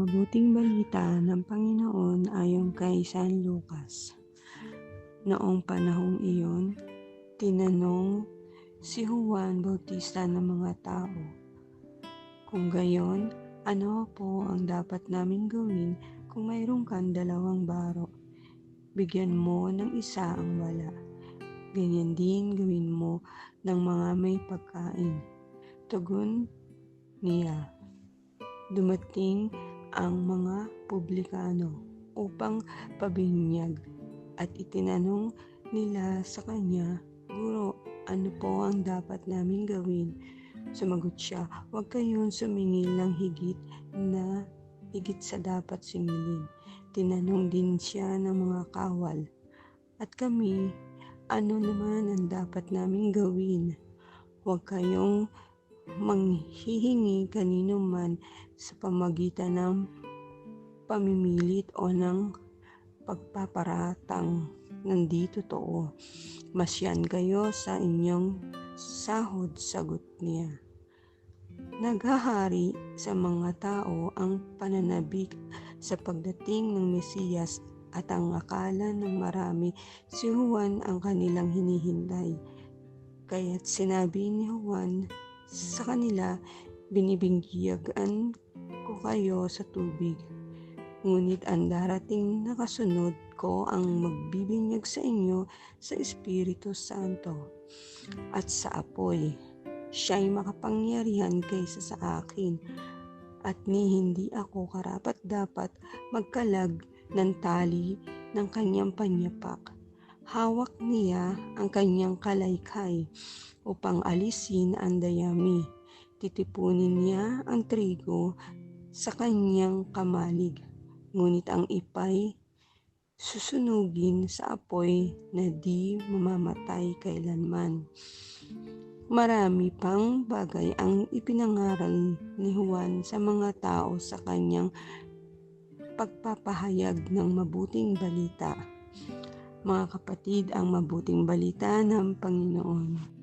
mabuting balita ng Panginoon ayon kay San Lucas. Noong panahong iyon, tinanong si Juan Bautista ng mga tao, "Kung gayon, ano po ang dapat namin gawin kung mayroon kang 2 baro? Bigyan mo ng isa ang wala. Ganyan din gawin mo ng mga may pagkain." Tugon niya, dumating ang mga publikano upang pabinyag at itinanong nila sa kanya, "Guro, ano po ang dapat naming gawin?" Sumagot siya, "Huwag kayong sumingil ng higit sa dapat singilin." Tinanong din siya ng mga kawal, "At kami, ano naman ang dapat naming gawin?" "Huwag kayong manghihingi kanino man sa pamamagitan ng pamimilit o ng pagpaparatang hindi totoo. Masyan kayo sa inyong sahod," sagot niya. Naghahari sa mga tao ang pananabik sa pagdating ng Mesiyas at ang akala ng marami si Juan ang kanilang hinihintay. Kaya't sinabi ni Juan sa kanila, "Binibinggigan ko kayo sa tubig, ngunit ang darating na kasunod ko ang magbibinyag sa inyo sa Espiritu Santo at sa apoy. Siya'y makapangyarihan kaysa sa akin, at hindi ako karapat-dapat magkalag ng tali ng kanyang panyapak. Hawak niya ang kanyang kalaykay upang alisin ang dayami. Titipunin niya ang trigo sa kanyang kamalig, ngunit ang ipay susunugin sa apoy na di mamamatay kailanman." Marami pang bagay ang ipinangaral ni Juan sa mga tao sa kanyang pagpapahayag ng mabuting balita. Mga kapatid, ang mabuting balita ng Panginoon.